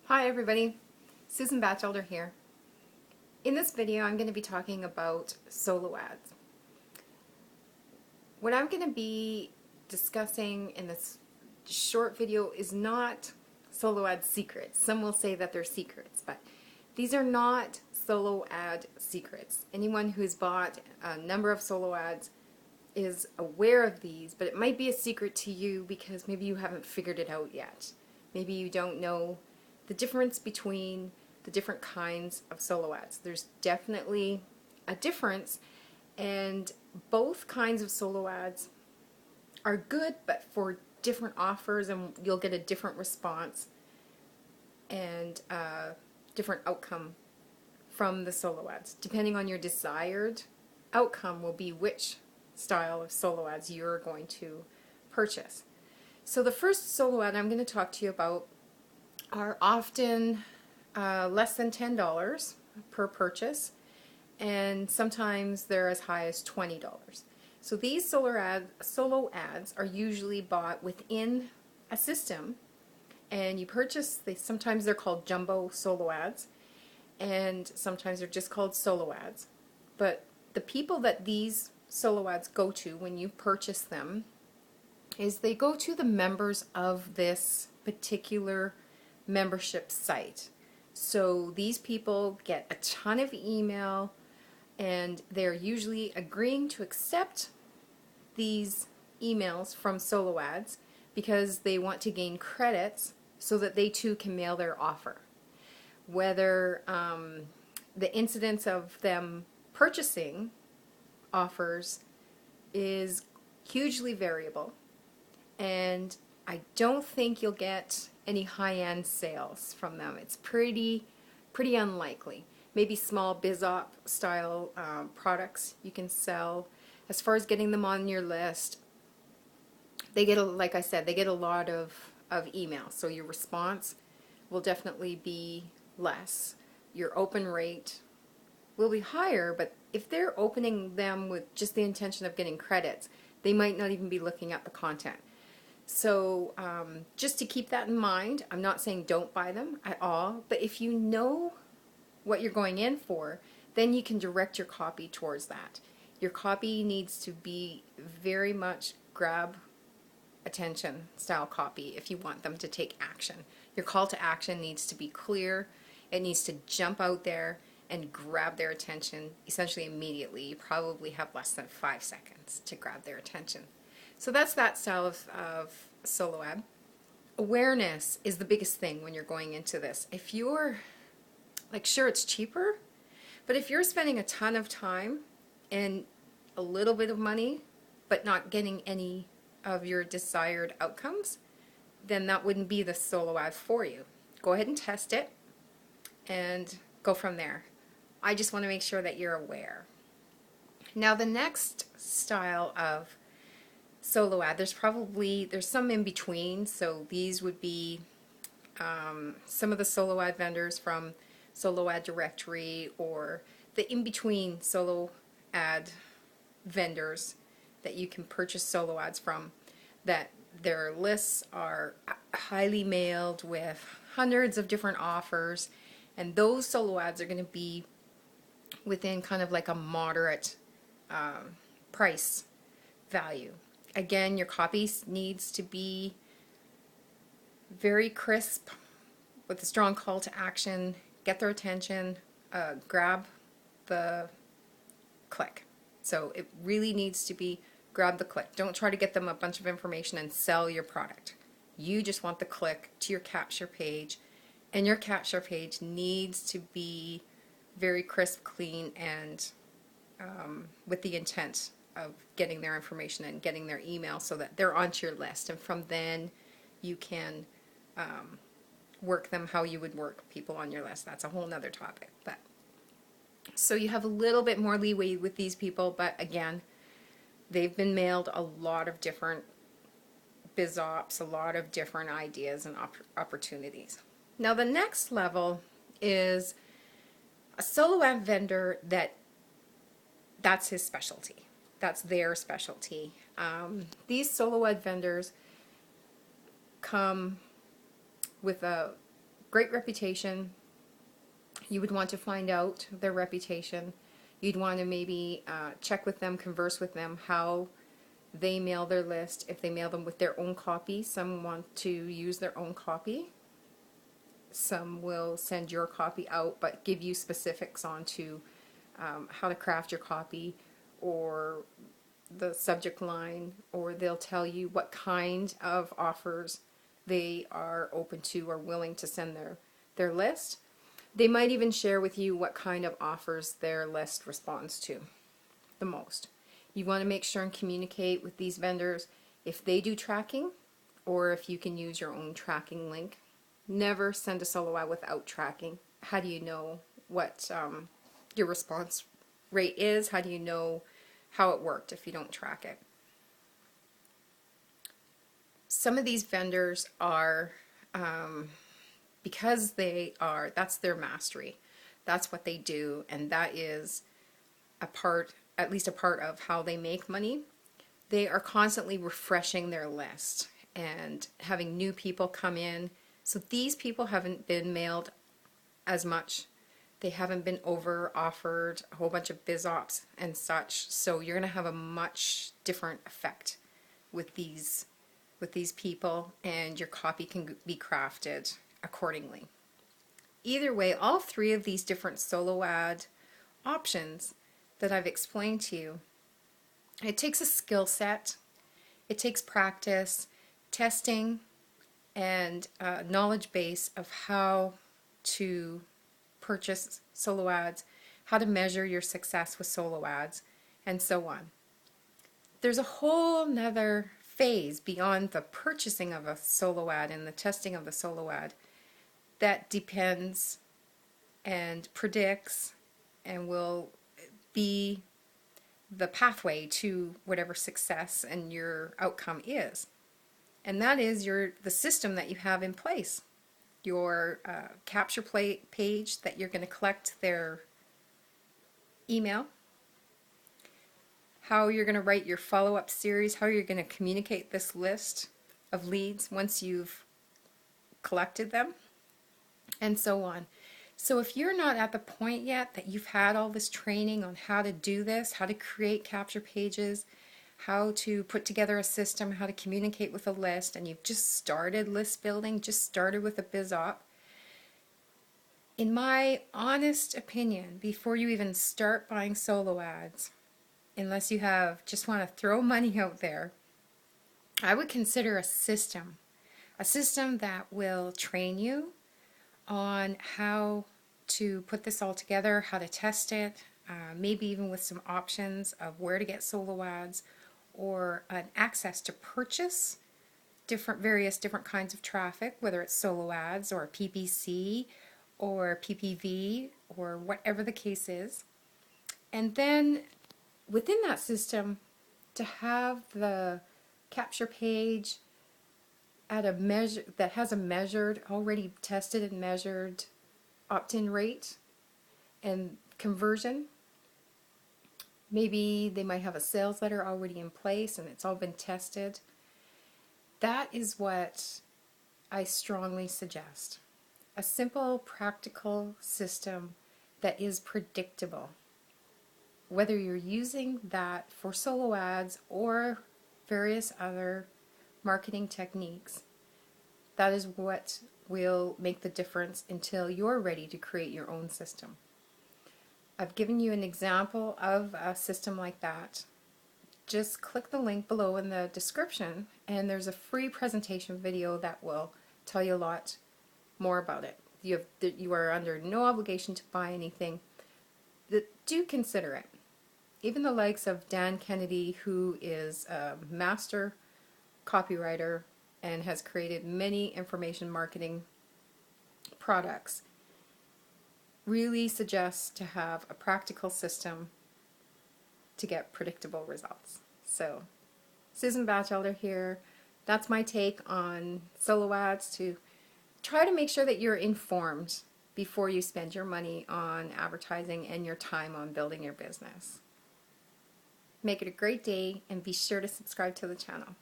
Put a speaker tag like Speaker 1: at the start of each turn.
Speaker 1: Hi everybody, Susan Batchelder here. In this video I'm going to be talking about solo ads. What I'm going to be discussing in this short video is not solo ad secrets. Some will say that they're secrets, but these are not solo ad secrets. Anyone who's bought a number of solo ads is aware of these, but it might be a secret to you because maybe you haven't figured it out yet. Maybe you don't know the difference between the different kinds of solo ads. There's definitely a difference, and both kinds of solo ads are good, but for different offers, and you'll get a different response and a different outcome from the solo ads. Depending on your desired outcome will be which style of solo ads you're going to purchase. So the first solo ad I'm going to talk to you about are often less than $10 per purchase, and sometimes they're as high as $20. So these solo ads are usually bought within a system, and you purchase, sometimes they're called jumbo solo ads, and sometimes they're just called solo ads. But the people that these solo ads go to when you purchase them is they go to the members of this particular membership site. So these people get a ton of email, and they're usually agreeing to accept these emails from solo ads because they want to gain credits so that they too can mail their offer. Whether the incidence of them purchasing offers is hugely variable, and I don't think you'll get any high-end sales from them. It's pretty unlikely. Maybe small biz-op style products you can sell. As far as getting them on your list, they get, like I said, they get a lot of emails, so your response will definitely be less. Your open rate will be higher, but if they're opening them with just the intention of getting credits, they might not even be looking at the content. So just to keep that in mind, I'm not saying don't buy them at all, but if you know what you're going in for, then you can direct your copy towards that. Your copy needs to be very much grab attention style copy if you want them to take action. Your call to action needs to be clear. It needs to jump out there and grab their attention essentially immediately. You probably have less than 5 seconds to grab their attention. So that's that style of solo ad. Awareness is the biggest thing when you're going into this. If you're, like, sure, it's cheaper, but if you're spending a ton of time and a little bit of money but not getting any of your desired outcomes, then that wouldn't be the solo ad for you. Go ahead and test it and go from there. I just want to make sure that you're aware. Now the next style of solo ad, there's some in between, so these would be some of the solo ad vendors from Solo Ad Directory, or the in-between solo ad vendors that you can purchase solo ads from, that their lists are highly mailed with hundreds of different offers, and those solo ads are going to be within kind of like a moderate price value. Again, your copy needs to be very crisp with a strong call to action. Get their attention, grab the click. So it really needs to be grab the click. Don't try to get them a bunch of information and sell your product. You just want the click to your capture page, and your capture page needs to be very crisp, clean, and with the intent of getting their information and getting their email so that they're onto your list, and from then you can work them how you would work people on your list. That's a whole nother topic. But so you have a little bit more leeway with these people, but again, they've been mailed a lot of different biz ops, a lot of different ideas and opportunities. Now the next level is a solo ad vendor that's his specialty. That's their specialty. These solo ad vendors come with a great reputation. You would want to find out their reputation. You'd want to maybe check with them, converse with them, how they mail their list. If they mail them with their own copy, some want to use their own copy. Some will send your copy out but give you specifics on to how to craft your copy or the subject line, or they'll tell you what kind of offers they are open to or willing to send their list. They might even share with you what kind of offers their list responds to the most. You want to make sure and communicate with these vendors if they do tracking or if you can use your own tracking link. Never send a solo ad without tracking. How do you know what your response rate is? How do you know how it worked if you don't track it? Some of these vendors are, because that's their mastery. That's what they do, and that is at least a part of how they make money. They are constantly refreshing their list and having new people come in. So these people haven't been mailed as much. They haven't been over offered a whole bunch of biz ops and such. So you're going to have a much different effect with these people, and your copy can be crafted accordingly. Either way, all three of these different solo ad options that I've explained to you, it takes a skill set, it takes practice, testing, and a knowledge base of how to purchase solo ads, how to measure your success with solo ads, and so on. There's a whole nother phase beyond the purchasing of a solo ad and the testing of the solo ad that depends and predicts and will be the pathway to whatever success and your outcome is. And that is the system that you have in place. Your capture page that you're going to collect their email, how you're going to write your follow-up series, how you're going to communicate this list of leads once you've collected them, and so on. So if you're not at the point yet that you've had all this training on how to do this, how to create capture pages, how to put together a system, how to communicate with a list, and you've just started list building, just started with a biz op, in my honest opinion, before you even start buying solo ads, unless you just want to throw money out there, I would consider a system that will train you on how to put this all together, how to test it, maybe even with some options of where to get solo ads, or an access to purchase various different kinds of traffic, whether it's solo ads or PPC or PPV or whatever the case is. And then within that system, to have the capture page at a measure that has a measured, already tested and measured opt-in rate and conversion. Maybe they might have a sales letter already in place and it's all been tested. That is what I strongly suggest. A simple, practical system that is predictable. Whether you're using that for solo ads or various other marketing techniques, that is what will make the difference until you're ready to create your own system. I've given you an example of a system like that. Just click the link below in the description and there's a free presentation video that will tell you a lot more about it. You are under no obligation to buy anything. Do consider it. Even the likes of Dan Kennedy, who is a master copywriter and has created many information marketing products, really suggests to have a practical system to get predictable results. So, Susan Batchelder here. That's my take on solo ads, to try to make sure that you're informed before you spend your money on advertising and your time on building your business. Make it a great day and be sure to subscribe to the channel.